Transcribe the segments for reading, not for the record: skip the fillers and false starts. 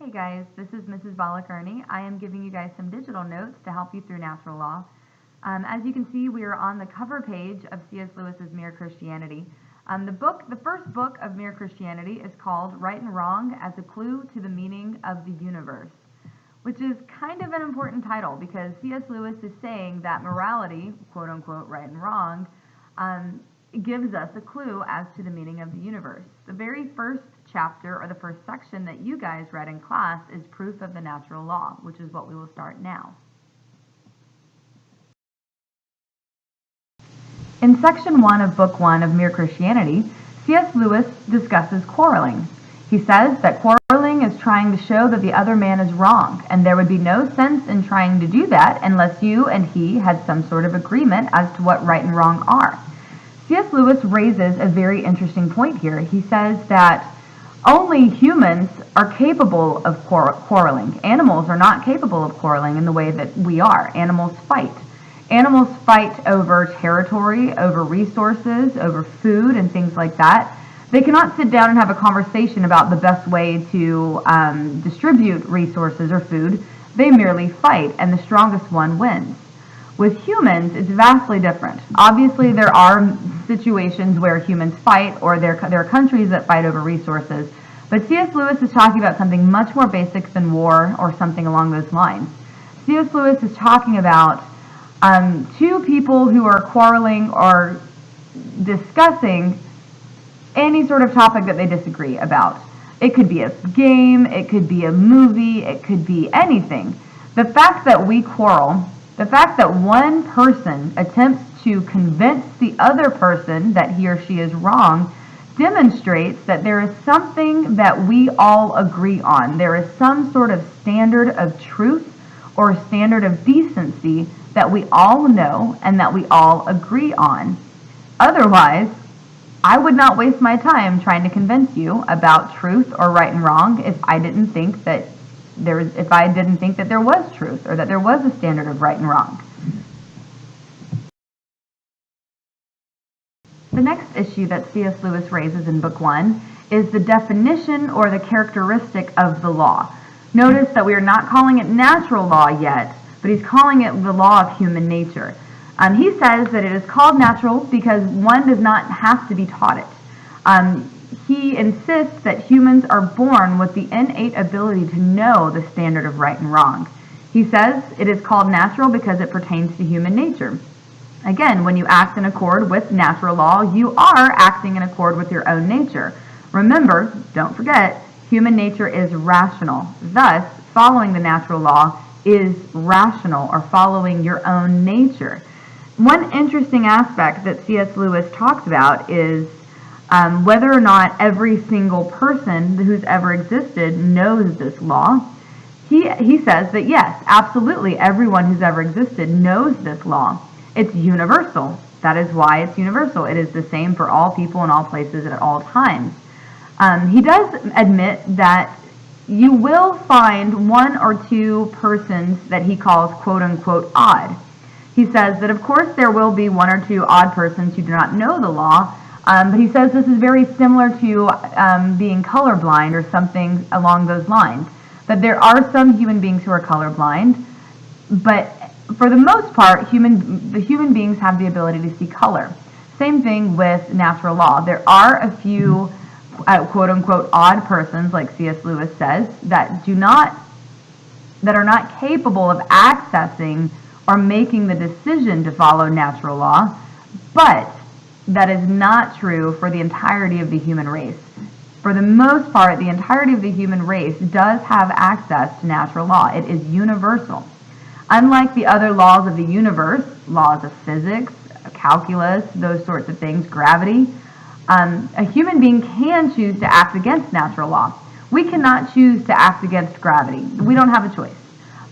Hey guys, this is Mrs. Bollich-Erne. I am giving you guys some digital notes to help you through natural law. As you can see, we are on the cover page of C.S. Lewis's Mere Christianity. The first book of Mere Christianity is called Right and Wrong as a Clue to the Meaning of the Universe, which is kind of an important title because C.S. Lewis is saying that morality, quote unquote, right and wrong, gives us a clue as to the meaning of the universe. The very first chapter or the first section that you guys read in class is proof of the natural law, which is what we will start now. In section 1 of book 1 of Mere Christianity, C.S. Lewis discusses quarreling. He says that quarreling is trying to show that the other man is wrong, and there would be no sense in trying to do that unless you and he had some sort of agreement as to what right and wrong are. C.S. Lewis raises a very interesting point here. He says that only humans are capable of quarreling. Animals are not capable of quarreling in the way that we are. Animals fight. Animals fight over territory, over resources, over food, and things like that. They cannot sit down and have a conversation about the best way to distribute resources or food. They merely fight, and the strongest one wins. With humans, it's vastly different. Obviously, there are situations where humans fight, or there are countries that fight over resources. But C.S. Lewis is talking about something much more basic than war or something along those lines. C.S. Lewis is talking about two people who are quarreling or discussing any sort of topic that they disagree about. It could be a game, it could be a movie, it could be anything. The fact that we quarrel, the fact that one person attempts to convince the other person that he or she is wrong demonstrates that there is something that we all agree on. There is some sort of standard of truth or standard of decency that we all know and that we all agree on. Otherwise, I would not waste my time trying to convince you about truth or right and wrong if I didn't think that there was truth or that there was a standard of right and wrong. The next issue that C.S. Lewis raises in book 1 is the definition or the characteristic of the law. Notice that we are not calling it natural law yet, but he's calling it the law of human nature. He says that it is called natural because one does not have to be taught it. He insists that humans are born with the innate ability to know the standard of right and wrong. He says it is called natural because it pertains to human nature. Again, when you act in accord with natural law, you are acting in accord with your own nature. Remember, don't forget, human nature is rational. Thus, following the natural law is rational or following your own nature. One interesting aspect that C.S. Lewis talks about is whether or not every single person who's ever existed knows this law. He says that yes, absolutely everyone who's ever existed knows this law. It's universal. That is why it's universal. It is the same for all people in all places at all times. He does admit that you will find one or two persons that he calls quote-unquote odd. He says that of course there will be one or two odd persons who do not know the law, but he says this is very similar to being colorblind or something along those lines. That there are some human beings who are colorblind, but for the most part, the human beings have the ability to see color. Same thing with natural law. There are a few quote-unquote odd persons, like C.S. Lewis says, that are not capable of accessing or making the decision to follow natural law, but that is not true for the entirety of the human race. For the most part, the entirety of the human race does have access to natural law. It is universal. Unlike the other laws of the universe, laws of physics, calculus, those sorts of things, gravity, a human being can choose to act against natural law. We cannot choose to act against gravity. We don't have a choice.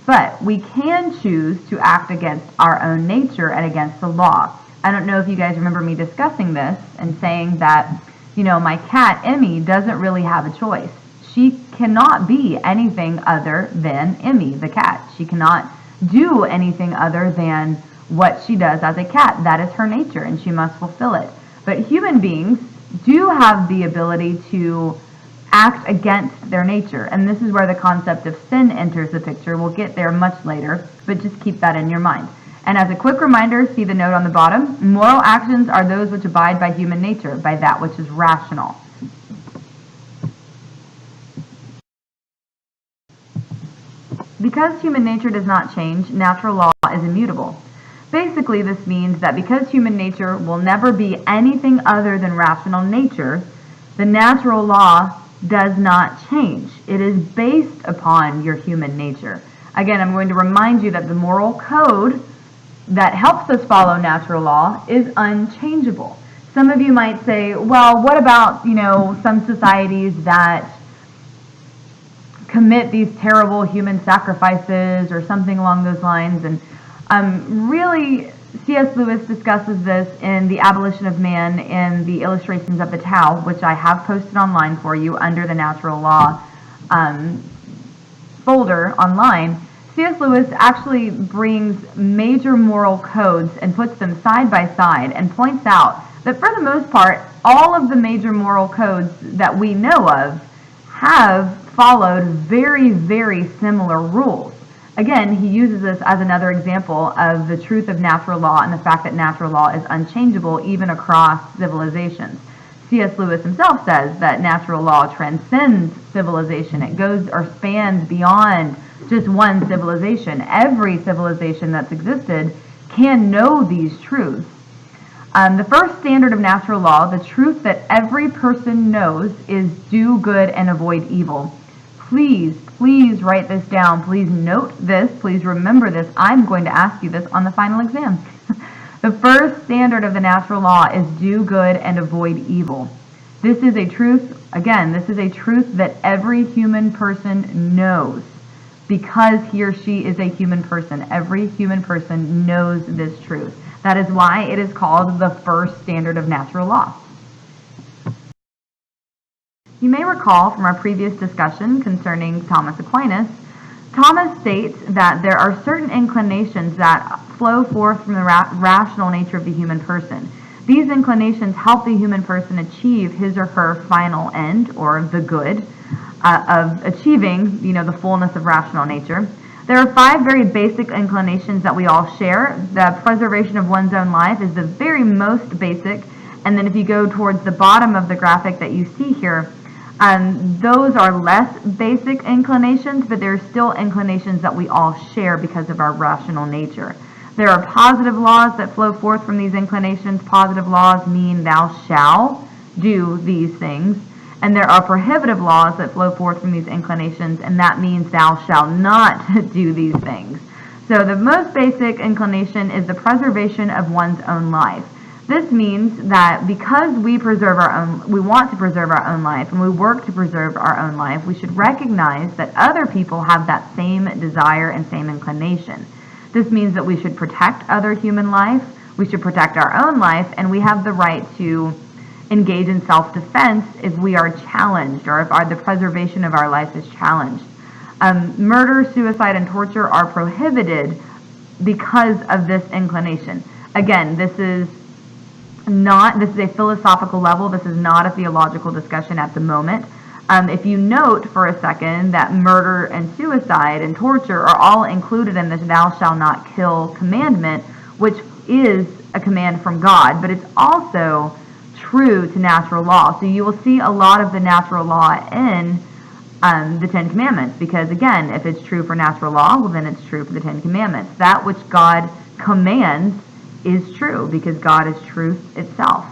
But we can choose to act against our own nature and against the law. I don't know if you guys remember me discussing this and saying that, my cat, Emmy, doesn't really have a choice. She cannot be anything other than Emmy, the cat. She cannot do anything other than what she does as a cat. That is her nature, and she must fulfill it. But human beings do have the ability to act against their nature. And this is where the concept of sin enters the picture. We'll get there much later, but just keep that in your mind. And as a quick reminder, see the note on the bottom, moral actions are those which abide by human nature, by that which is rational. Because human nature does not change, natural law is immutable. Basically, this means that because human nature will never be anything other than rational nature, the natural law does not change. It is based upon your human nature. Again, I'm going to remind you that the moral code that helps us follow natural law is unchangeable. Some of you might say, well, what about, some societies that commit these terrible human sacrifices or something along those lines? And really, C.S. Lewis discusses this in The Abolition of Man in the Illustrations of the Tao, which I have posted online for you under the Natural Law folder online. C.S. Lewis actually brings major moral codes and puts them side by side and points out that for the most part, all of the major moral codes that we know of have followed very, very similar rules. Again, he uses this as another example of the truth of natural law and the fact that natural law is unchangeable even across civilizations. C.S. Lewis himself says that natural law transcends civilization. It goes or spans beyond just one civilization. Every civilization that's existed can know these truths. The first standard of natural law, the truth that every person knows, is do good and avoid evil. Please write this down. Please note this. Please remember this. I'm going to ask you this on the final exam. The first standard of the natural law is do good and avoid evil. This is a truth, again, this is a truth that every human person knows because he or she is a human person. Every human person knows this truth. That is why it is called the first standard of natural law. You may recall from our previous discussion concerning Thomas Aquinas, Thomas states that there are certain inclinations that flow forth from the rational nature of the human person. These inclinations help the human person achieve his or her final end, or the good, of achieving, the fullness of rational nature. There are 5 very basic inclinations that we all share. The preservation of one's own life is the very most basic, and then if you go towards the bottom of the graphic that you see here, those are less basic inclinations, but they're still inclinations that we all share because of our rational nature. There are positive laws that flow forth from these inclinations. Positive laws mean thou shalt do these things. And there are prohibitive laws that flow forth from these inclinations, and that means thou shalt not do these things. So the most basic inclination is the preservation of one's own life. This means that because we want to preserve our own life, and we work to preserve our own life, we should recognize that other people have that same desire and same inclination. This means that we should protect other human life, we should protect our own life, and we have the right to engage in self-defense if we are challenged, or if the preservation of our life is challenged. Murder, suicide, and torture are prohibited because of this inclination. Again, this is a philosophical level. This is not a theological discussion at the moment. If you note for a second that murder and suicide and torture are all included in this thou shalt not kill commandment, which is a command from God, but it's also true to natural law. So you will see a lot of the natural law in the Ten Commandments, because again, if it's true for natural law, well then it's true for the Ten Commandments. That which God commands is true because God is truth itself.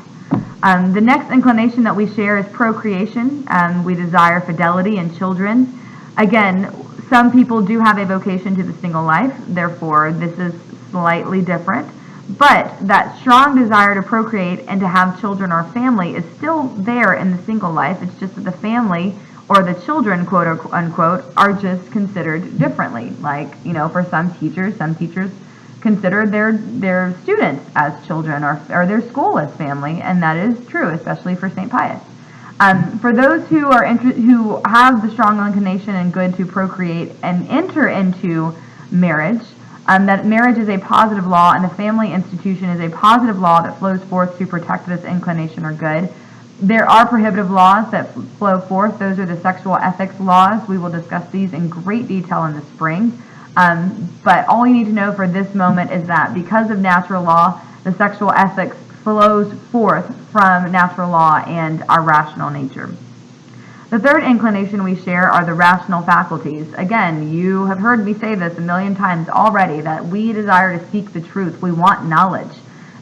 The next inclination that we share is procreation. We desire fidelity in children. Again, some people do have a vocation to the single life, therefore this is slightly different. But that strong desire to procreate and to have children or family is still there in the single life. It's just that the family or the children, quote unquote, are just considered differently. Like, for some teachers consider their students as children or their school as family, and that is true, especially for St. Pius. For those who have the strong inclination and good to procreate and enter into marriage, that marriage is a positive law and the family institution is a positive law that flows forth to protect this inclination or good. There are prohibitive laws that flow forth. Those are the sexual ethics laws. We will discuss these in great detail in the spring. But all you need to know for this moment is that because of natural law, the sexual ethics flows forth from natural law and our rational nature. The third inclination we share are the rational faculties. Again, you have heard me say this a million times already, that we desire to seek the truth. We want knowledge.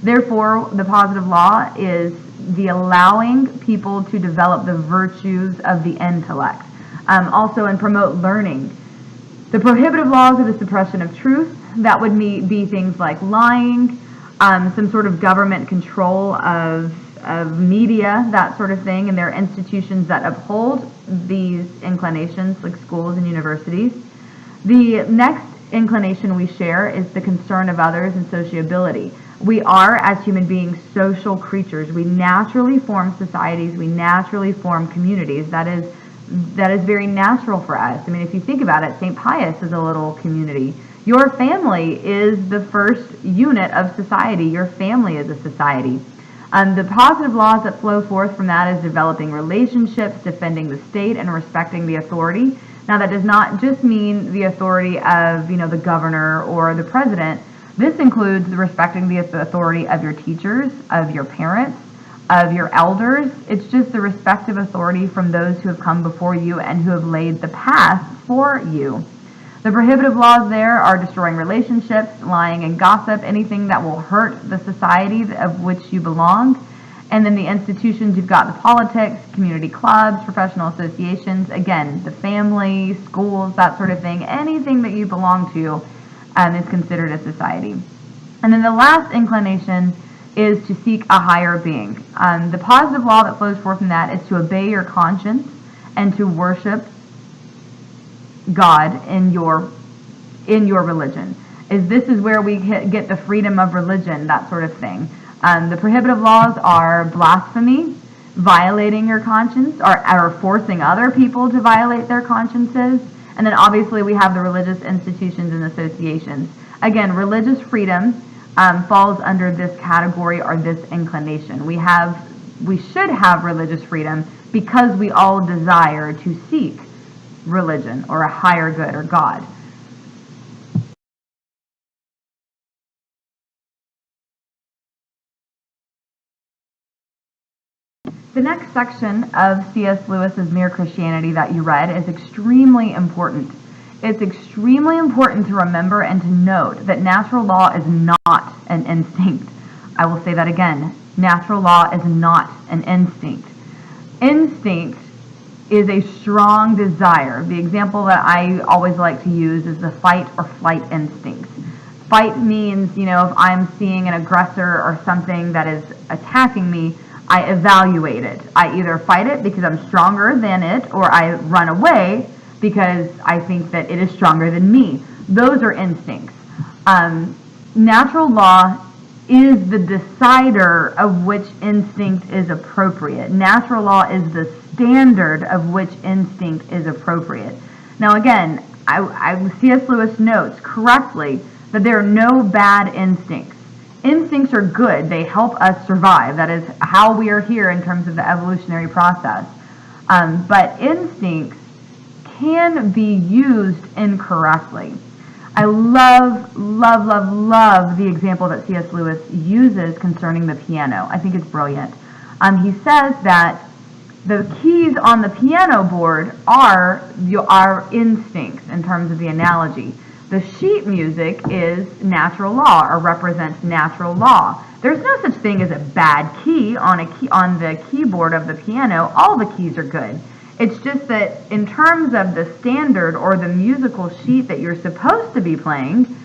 Therefore, the positive law is the allowing people to develop the virtues of the intellect. Also, and promote learning. The prohibitive laws are the suppression of truth. That would be things like lying, some sort of government control of media, that sort of thing, and there are institutions that uphold these inclinations, like schools and universities. The next inclination we share is the concern of others and sociability. We are, as human beings, social creatures. We naturally form societies. We naturally form communities. That is very natural for us. I mean, if you think about it, St. Pius is a little community. Your family is the first unit of society. Your family is a society. The positive laws that flow forth from that is developing relationships, defending the state, and respecting the authority. Now, that does not just mean the authority of, the governor or the president. This includes respecting the authority of your teachers, of your parents, of your elders. It's just the respect of authority from those who have come before you and who have laid the path for you. The prohibitive laws there are destroying relationships, lying and gossip, anything that will hurt the society of which you belong. And then the institutions, you've got the politics, community clubs, professional associations, again, the family, schools, that sort of thing. Anything that you belong to is considered a society. And then the last inclination is to seek a higher being. The positive law that flows forth from that is to obey your conscience and to worship God in your religion. This is where we get the freedom of religion, that sort of thing. The prohibitive laws are blasphemy, violating your conscience, or forcing other people to violate their consciences. And then obviously we have the religious institutions and associations. Again, religious freedom falls under this category or this inclination. We should have religious freedom because we all desire to seek religion or a higher good or God. The next section of C.S. Lewis's Mere Christianity that you read is extremely important. It's extremely important to remember and to note that natural law is not an instinct. I will say that again. Natural law is not an instinct. Instinct is a strong desire. The example that I always like to use is the fight or flight instinct. Fight means, if I'm seeing an aggressor or something that is attacking me, I evaluate it. I either fight it because I'm stronger than it, or I run away because I think that it is stronger than me. Those are instincts. Natural law is the decider of which instinct is appropriate. Natural law is the standard of which instinct is appropriate. Now again, C.S. Lewis notes correctly that there are no bad instincts. Instincts are good. They help us survive. That is how we are here in terms of the evolutionary process. But instincts can be used incorrectly. I love the example that C.S. Lewis uses concerning the piano. I think it's brilliant. He says that the keys on the piano board are our instincts in terms of the analogy. The sheet music is natural law, or represents natural law. There's no such thing as a bad key on the keyboard of the piano. All the keys are good. It's just that in terms of the standard or the musical sheet that you're supposed to be playing,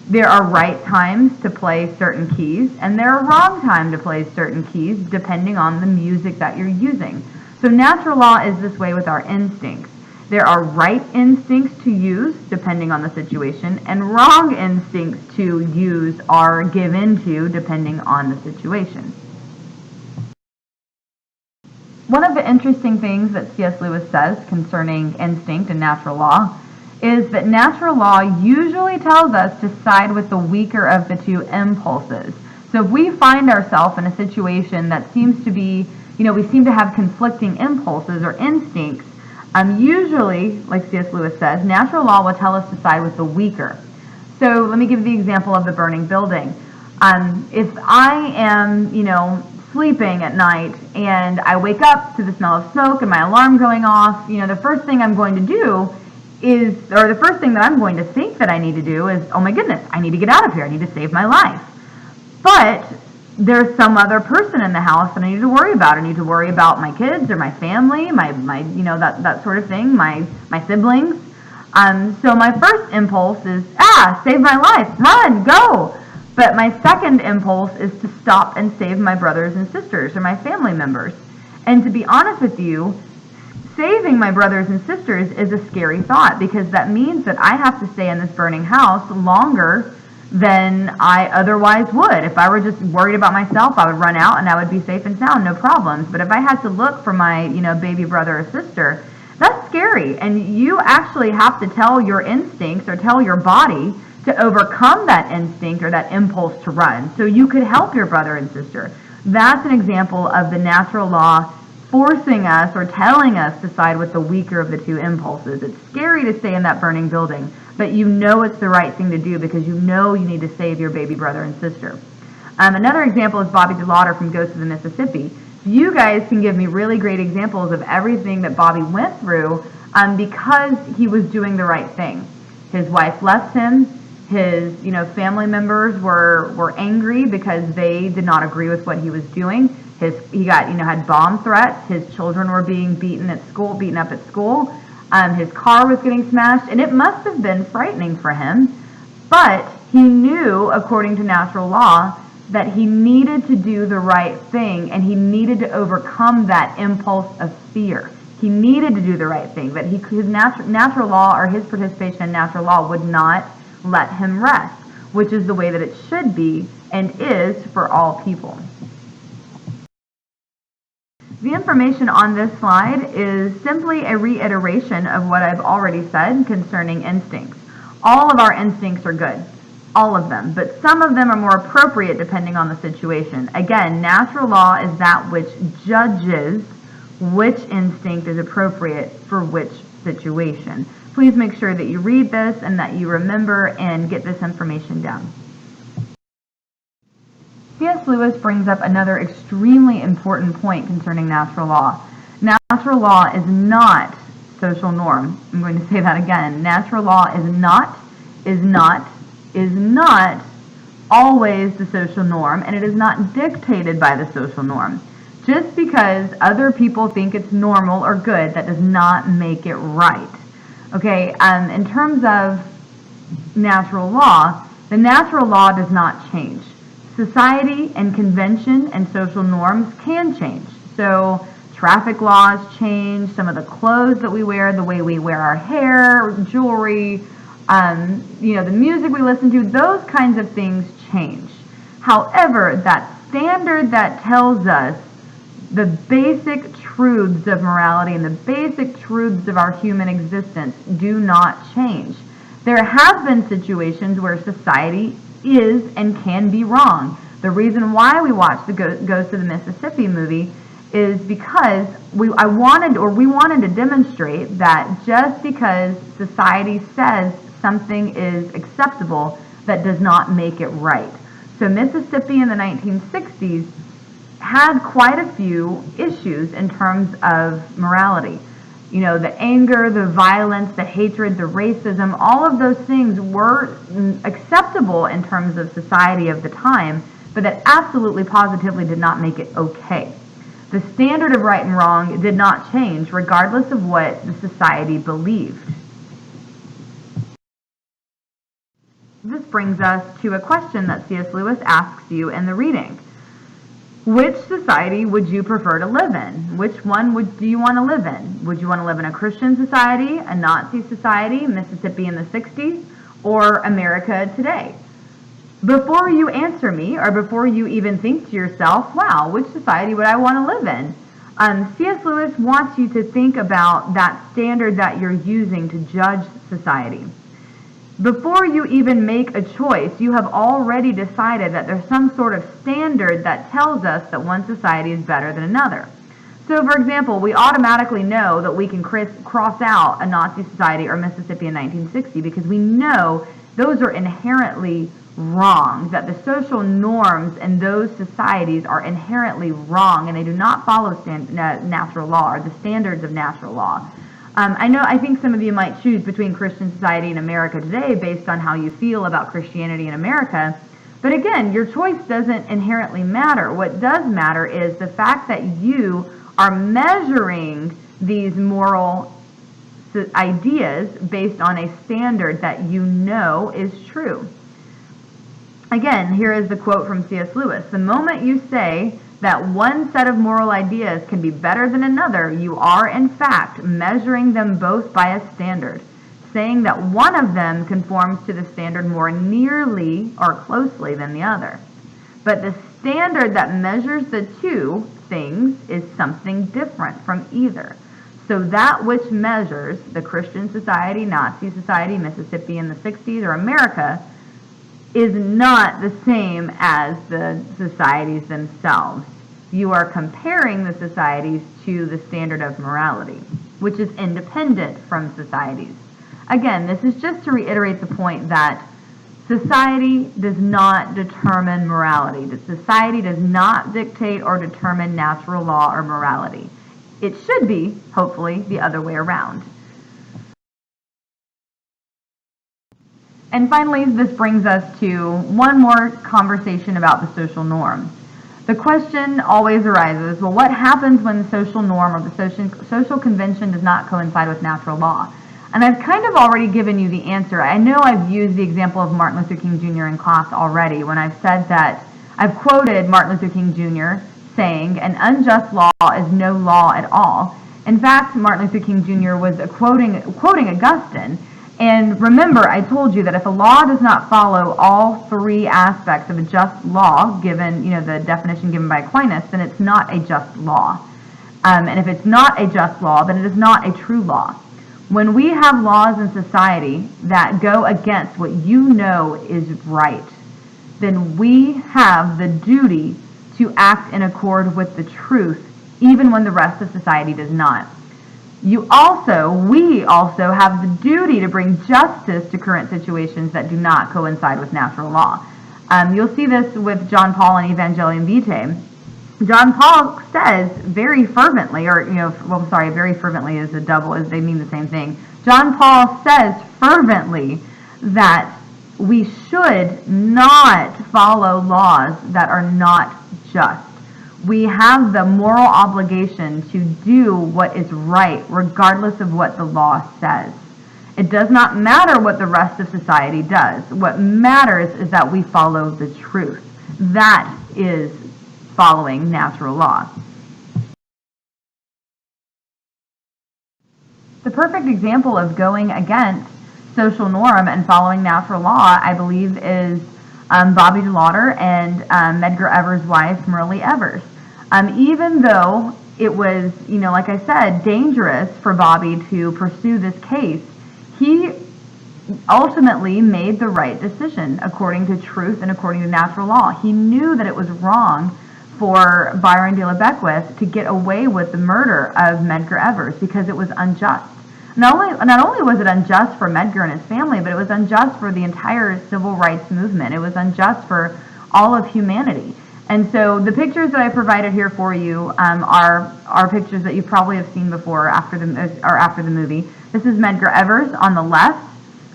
there are right times to play certain keys, and there are wrong times to play certain keys depending on the music that you're using. So natural law is this way with our instincts. There are right instincts to use depending on the situation, and wrong instincts to use or give into depending on the situation. One of the interesting things that C.S. Lewis says concerning instinct and natural law is that natural law usually tells us to side with the weaker of the two impulses. So if we find ourselves in a situation that seems to be we seem to have conflicting impulses or instincts. Usually, like C.S. Lewis says, natural law will tell us to side with the weaker. So let me give the example of the burning building. If I am, sleeping at night and I wake up to the smell of smoke and my alarm going off, the first thing I'm going to do or the first thing that I'm going to think that I need to do is, oh my goodness, I need to get out of here. I need to save my life. But there's some other person in the house that I need to worry about. I need to worry about my kids or my family, my that sort of thing, my siblings. So my first impulse is, save my life, run, go. But my second impulse is to stop and save my brothers and sisters or my family members. And to be honest with you, saving my brothers and sisters is a scary thought, because that means that I have to stay in this burning house longer than I otherwise would. If I were just worried about myself, I would run out and I would be safe and sound, no problems. But if I had to look for my, baby brother or sister, that's scary. And you actually have to tell your instincts or tell your body to overcome that instinct or that impulse to run, so you could help your brother and sister. That's an example of the natural law forcing us or telling us to side with the weaker of the two impulses. It's scary to stay in that burning building, but it's the right thing to do because you need to save your baby brother and sister. Another example is Bobby DeLauder from Ghost of the Mississippi. You guys can give me really great examples of everything that Bobby went through because he was doing the right thing. His wife left him. His, family members were angry because they did not agree with what he was doing. He got, had bomb threats. His children were being beaten up at school. His car was getting smashed, and it must have been frightening for him. But he knew, according to natural law, that he needed to do the right thing, and he needed to overcome that impulse of fear. He needed to do the right thing, but his natural law, or his participation in natural law, would not let him rest, which is the way that it should be and is for all people. The information on this slide is simply a reiteration of what I've already said concerning instincts. All of our instincts are good, all of them, but some of them are more appropriate depending on the situation. Again, natural law is that which judges which instinct is appropriate for which situation. Please make sure that you read this and that you remember and get this information down. C.S. Lewis brings up another extremely important point concerning natural law. Natural law is not social norm. I'm going to say that again. Natural law is not always the social norm, and it is not dictated by the social norm. Just because other people think it's normal or good, that does not make it right. Okay, in terms of natural law, the natural law does not change. Society and convention and social norms can change. So traffic laws change, some of the clothes that we wear, the way we wear our hair, jewelry, the music we listen to, those kinds of things change. However, that standard that tells us the basic truths of morality and the basic truths of our human existence do not change. There have been situations where society is and can be wrong. The reason why we watched the Ghost of the Mississippi movie is because we wanted to demonstrate that just because society says something is acceptable, that does not make it right. So Mississippi in the 1960s had quite a few issues in terms of morality. The anger, the violence, the hatred, the racism, all of those things were acceptable in terms of society of the time, but that absolutely positively did not make it okay. The standard of right and wrong did not change regardless of what the society believed. This brings us to a question that C.S. Lewis asks you in the reading. Which society would you prefer to live in? Which one do you want to live in? Would you want to live in a Christian society, a Nazi society, Mississippi in the 60s, or America today? Before you answer me, or before you even think to yourself, wow, which society would I want to live in? C.S. Lewis wants you to think about that standard that you're using to judge society. Before you even make a choice, you have already decided that there's some sort of standard that tells us that one society is better than another. So, for example, we automatically know that we can cross out a Nazi society or Mississippi in 1960 because we know those are inherently wrong, that the social norms in those societies are inherently wrong and they do not follow natural law or the standards of natural law. I think some of you might choose between Christian society and America today based on how you feel about Christianity in America. But again, your choice doesn't inherently matter. What does matter is the fact that you are measuring these moral ideas based on a standard that you know is true. Again, here is the quote from C.S. Lewis. The moment you say that one set of moral ideas can be better than another, you are in fact measuring them both by a standard, saying that one of them conforms to the standard more nearly or closely than the other. But the standard that measures the two things is something different from either. So that which measures the Christian society, Nazi society, Mississippi in the 60s, or America is not the same as the societies themselves. You are comparing the societies to the standard of morality, which is independent from societies. Again, this is just to reiterate the point that society does not determine morality. That society does not dictate or determine natural law or morality. It should be, hopefully, the other way around. And finally, this brings us to one more conversation about the social norms. The question always arises, well, what happens when the social norm or the social convention does not coincide with natural law? And I've kind of already given you the answer. I know I've used the example of Martin Luther King Jr. in class already when I've said that I've quoted Martin Luther King Jr. saying, an unjust law is no law at all. In fact, Martin Luther King Jr. was quoting Augustine. And remember, I told you that if a law does not follow all three aspects of a just law, given the definition given by Aquinas, then it's not a just law. And if it's not a just law, then it is not a true law. When we have laws in society that go against what you know is right, then we have the duty to act in accord with the truth, even when the rest of society does not. We also have the duty to bring justice to current situations that do not coincide with natural law. You'll see this with John Paul in Evangelium Vitae. John Paul says very fervently, very fervently is a double, as they mean the same thing. John Paul says fervently that we should not follow laws that are not just. We have the moral obligation to do what is right, regardless of what the law says. It does not matter what the rest of society does. What matters is that we follow the truth. That is following natural law. The perfect example of going against social norm and following natural law, I believe, is Bobby DeLauder and Medgar Evers' wife, Myrlie Evers. Even though it was, like I said, dangerous for Bobby to pursue this case, he ultimately made the right decision according to truth and according to natural law. He knew that it was wrong for Byron de la Beckwith to get away with the murder of Medgar Evers because it was unjust. Not only was it unjust for Medgar and his family, but it was unjust for the entire civil rights movement. It was unjust for all of humanity. And so the pictures that I provided here for you are pictures that you probably have seen before after the movie. This is Medgar Evers on the left.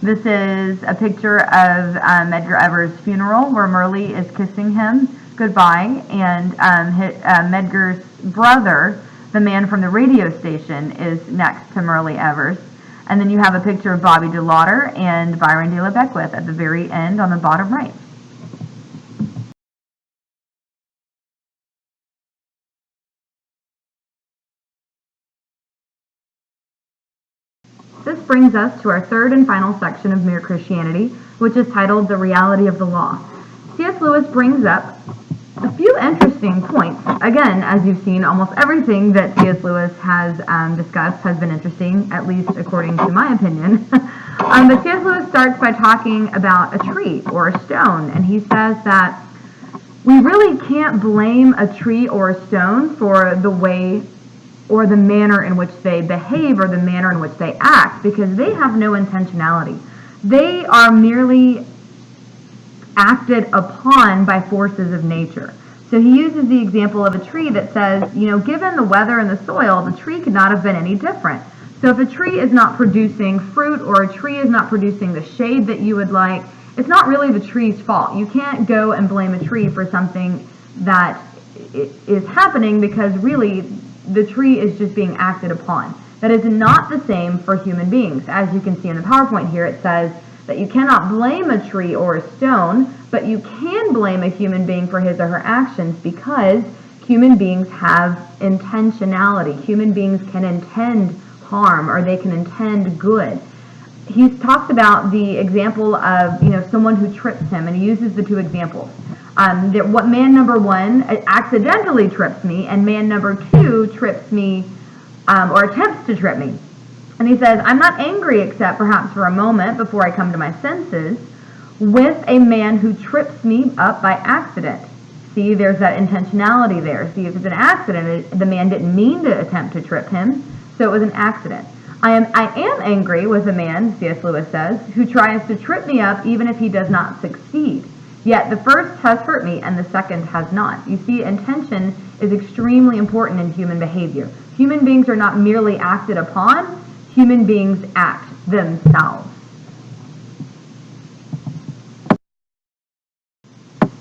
This is a picture of Medgar Evers' funeral where Myrlie is kissing him goodbye, and Medgar's brother, the man from the radio station, is next to Myrlie Evers. And then you have a picture of Bobby DeLauder and Byron de la Beckwith at the very end on the bottom right. This brings us to our third and final section of Mere Christianity, which is titled The Reality of the Law. C.S. Lewis brings up a few interesting points. Again, as you've seen, almost everything that C.S. Lewis has discussed has been interesting, at least according to my opinion. But C.S. Lewis starts by talking about a tree or a stone, and he says that we really can't blame a tree or a stone for the way or the manner in which they behave or the manner in which they act, because they have no intentionality. They are merely acted upon by forces of nature. So he uses the example of a tree that says, given the weather and the soil, the tree could not have been any different. So if a tree is not producing fruit or a tree is not producing the shade that you would like, it's not really the tree's fault. You can't go and blame a tree for something that is happening, because really the tree is just being acted upon. That is not the same for human beings. As you can see in the PowerPoint here, it says that you cannot blame a tree or a stone, but you can blame a human being for his or her actions, because human beings have intentionality. Human beings can intend harm, or they can intend good. He talks about the example of someone who trips him, and he uses the two examples. What man number one accidentally trips me, and man number two trips me or attempts to trip me. And he says, I'm not angry except perhaps for a moment before I come to my senses with a man who trips me up by accident. See, there's that intentionality there. See, if it's an accident, the man didn't mean to attempt to trip him, so it was an accident. I am angry with a man, C.S. Lewis says, who tries to trip me up even if he does not succeed. Yet the first has hurt me and the second has not. You see, intention is extremely important in human behavior. Human beings are not merely acted upon, human beings act themselves.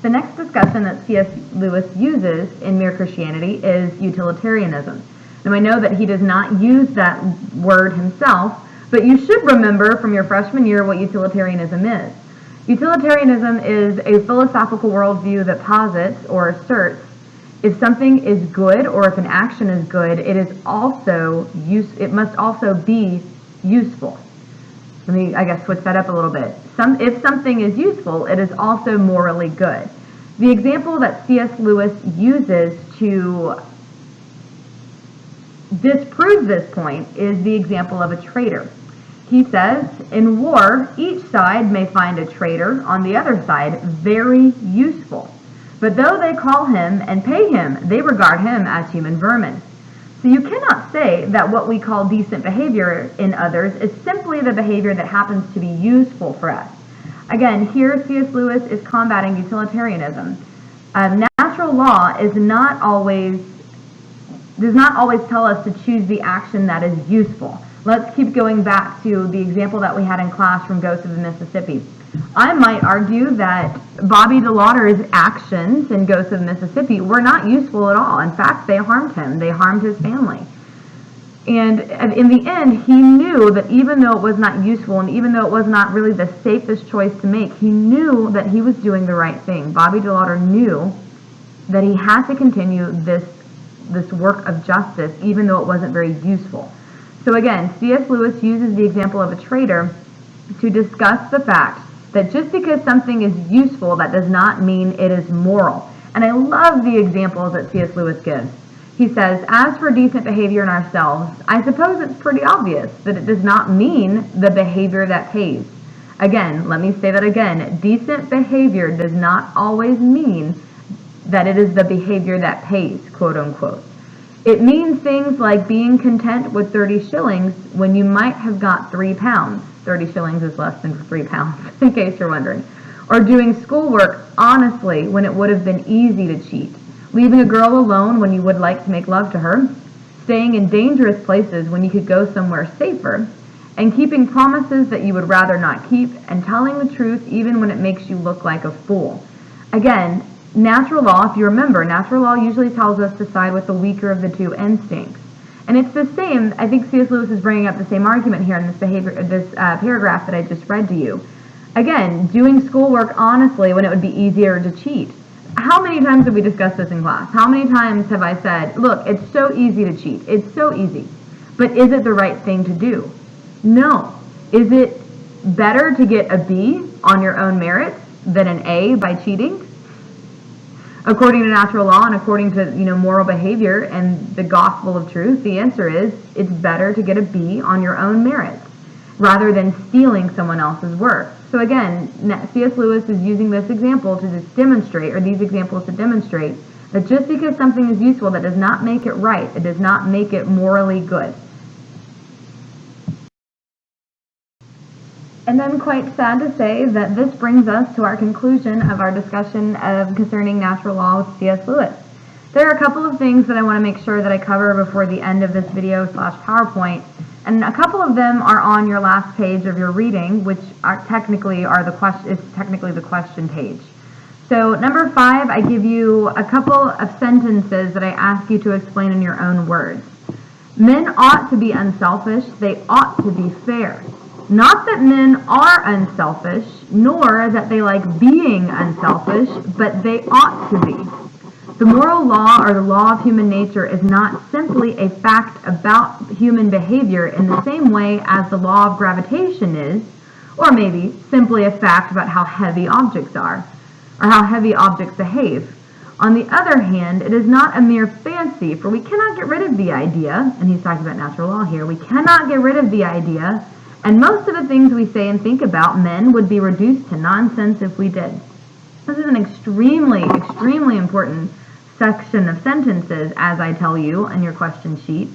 The next discussion that C.S. Lewis uses in Mere Christianity is utilitarianism. Now, I know that he does not use that word himself, but you should remember from your freshman year what utilitarianism is. Utilitarianism is a philosophical worldview that posits or asserts if something is good, or if an action is good, it must also be useful. Let me, switch that up a little bit. If something is useful, it is also morally good. The example that C.S. Lewis uses to disprove this point is the example of a traitor. He says, in war, each side may find a traitor on the other side very useful. But though they call him and pay him, they regard him as human vermin. So you cannot say that what we call decent behavior in others is simply the behavior that happens to be useful for us. Again, here C.S. Lewis is combating utilitarianism. Natural law does not always tell us to choose the action that is useful. Let's keep going back to the example that we had in class from Ghosts of the Mississippi. I might argue that Bobby DeLauder's actions in Ghosts of the Mississippi were not useful at all. In fact, they harmed him. They harmed his family. And in the end, he knew that even though it was not useful, and even though it was not really the safest choice to make, he knew that he was doing the right thing. Bobby DeLauder knew that he had to continue this work of justice, even though it wasn't very useful. So again, C.S. Lewis uses the example of a traitor to discuss the fact that just because something is useful, that does not mean it is moral. And I love the examples that C.S. Lewis gives. He says, as for decent behavior in ourselves, I suppose it's pretty obvious that it does not mean the behavior that pays. Again, let me say that again. Decent behavior does not always mean that it is the behavior that pays, quote unquote. It means things like being content with 30 shillings when you might have got 3 pounds. 30 shillings is less than 3 pounds, in case you're wondering. Or doing schoolwork honestly when it would have been easy to cheat. Leaving a girl alone when you would like to make love to her. Staying in dangerous places when you could go somewhere safer. And keeping promises that you would rather not keep. And telling the truth even when it makes you look like a fool. Again, natural law, if you remember, natural law usually tells us to side with the weaker of the two instincts. And it's the same, I think C.S. Lewis is bringing up the same argument here in this paragraph that I just read to you. Again, doing schoolwork honestly when it would be easier to cheat. How many times have we discussed this in class? How many times have I said, look, it's so easy to cheat. It's so easy. But is it the right thing to do? No. Is it better to get a B on your own merits than an A by cheating? According to natural law and according to moral behavior and the gospel of truth, the answer is it's better to get a B on your own merits rather than stealing someone else's work. So again, C.S. Lewis is using this example to just demonstrate, or these examples to demonstrate, That just because something is useful, that does not make it right. It does not make it morally good. And then, quite sad to say that this brings us to our conclusion of our discussion of concerning natural law with C.S. Lewis. There are a couple of things that I want to make sure that I cover before the end of this video / PowerPoint, and a couple of them are on your last page of your reading, which are technically the question page. So number 5, I give you a couple of sentences that I ask you to explain in your own words. Men ought to be unselfish, they ought to be fair. Not that men are unselfish, nor that they like being unselfish, but they ought to be. The moral law, or the law of human nature, is not simply a fact about human behavior in the same way as the law of gravitation is, or maybe simply a fact about how heavy objects are, or how heavy objects behave. On the other hand, it is not a mere fancy, for we cannot get rid of the idea, and he's talking about natural law here, we cannot get rid of the idea, and most of the things we say and think about men would be reduced to nonsense if we did. This is an extremely, extremely important section of sentences, as I tell you in your question sheet.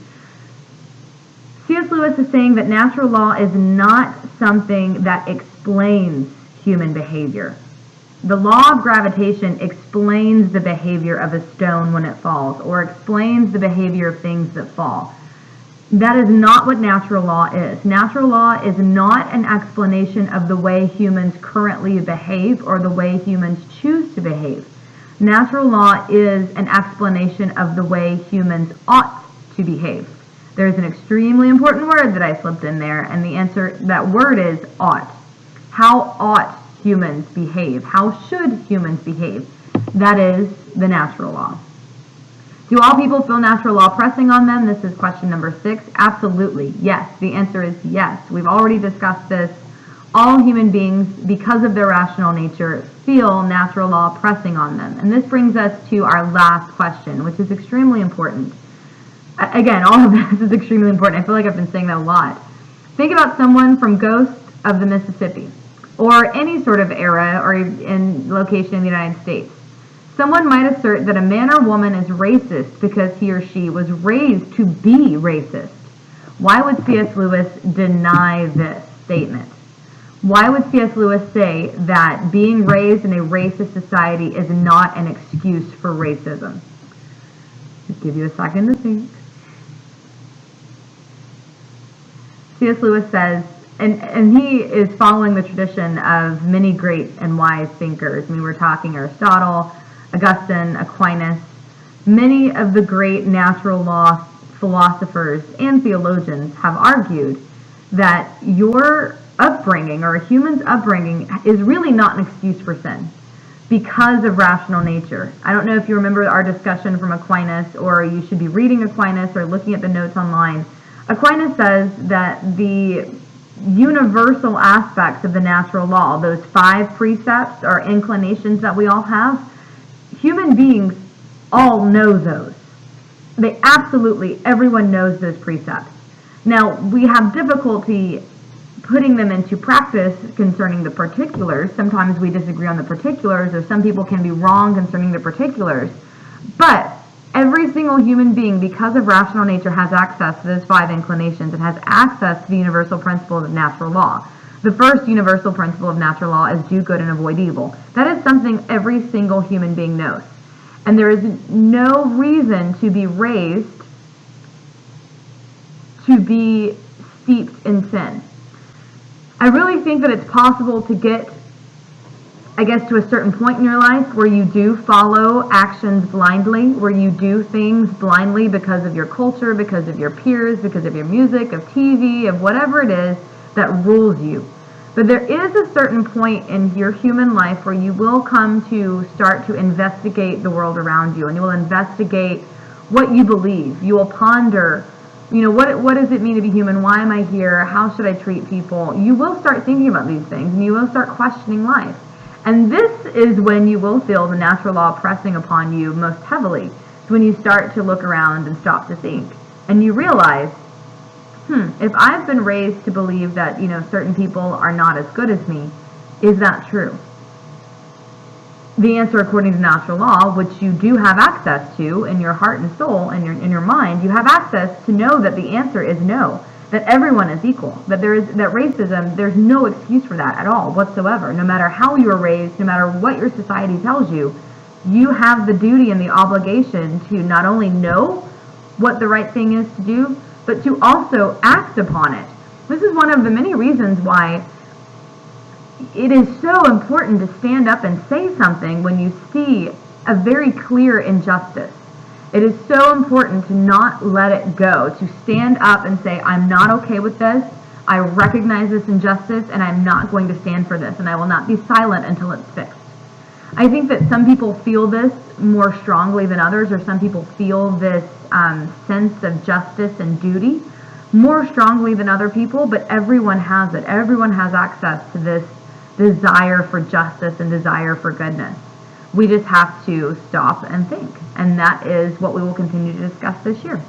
C.S. Lewis is saying that natural law is not something that explains human behavior. The law of gravitation explains the behavior of a stone when it falls, or explains the behavior of things that fall. That is not what natural law is. Natural law is not an explanation of the way humans currently behave or the way humans choose to behave. Natural law is an explanation of the way humans ought to behave. There's an extremely important word that I slipped in there, and the answer, that word is ought. How ought humans behave? How should humans behave? That is the natural law. Do all people feel natural law pressing on them? This is question number 6. Absolutely, yes. The answer is yes. We've already discussed this. All human beings, because of their rational nature, feel natural law pressing on them. And this brings us to our last question, which is extremely important. Again, all of this is extremely important. I feel like I've been saying that a lot. Think about someone from Ghost of the Mississippi, or any sort of era or in location in the United States. Someone might assert that a man or woman is racist because he or she was raised to be racist. Why would C.S. Lewis deny this statement? Why would C.S. Lewis say that being raised in a racist society is not an excuse for racism? Just give you a second to think. C.S. Lewis says, and he is following the tradition of many great and wise thinkers. I mean, we're talking Aristotle, Augustine, Aquinas. Many of the great natural law philosophers and theologians have argued that your upbringing, or a human's upbringing, is really not an excuse for sin because of rational nature. I don't know if you remember our discussion from Aquinas, or you should be reading Aquinas or looking at the notes online. Aquinas says that the universal aspects of the natural law, those 5 precepts or inclinations that we all have, human beings all know those. They absolutely, everyone knows those precepts. Now, we have difficulty putting them into practice concerning the particulars. Sometimes we disagree on the particulars, or some people can be wrong concerning the particulars. But every single human being, because of rational nature, has access to those 5 inclinations and has access to the universal principle of natural law. The first universal principle of natural law is do good and avoid evil. That is something every single human being knows. And there is no reason to be raised to be steeped in sin. I really think that it's possible to get, I guess, to a certain point in your life where you do follow actions blindly, where you do things blindly because of your culture, because of your peers, because of your music, of TV, of whatever it is that rules you. But there is a certain point in your human life where you will come to start to investigate the world around you, and you will investigate what you believe. You will ponder, what does it mean to be human? Why am I here? How should I treat people? You will start thinking about these things, and you will start questioning life. And this is when you will feel the natural law pressing upon you most heavily. It's when you start to look around and stop to think. And you realize, if I've been raised to believe that, certain people are not as good as me, is that true? the answer according to natural law, which you do have access to in your heart and soul and in your mind, you have access to know that the answer is no, that everyone is equal, that racism, there's no excuse for that at all whatsoever. No matter how you were raised, no matter what your society tells you, you have the duty and the obligation to not only know what the right thing is to do, but to also act upon it. This is one of the many reasons why it is so important to stand up and say something when you see a very clear injustice. It is so important to not let it go, to stand up and say, I'm not okay with this, I recognize this injustice, and I'm not going to stand for this, and I will not be silent until it's fixed. I think that some people feel this more strongly than others, or some people feel this sense of justice and duty more strongly than other people, but everyone has it. Everyone has access to this desire for justice and desire for goodness. We just have to stop and think, and that is what we will continue to discuss this year.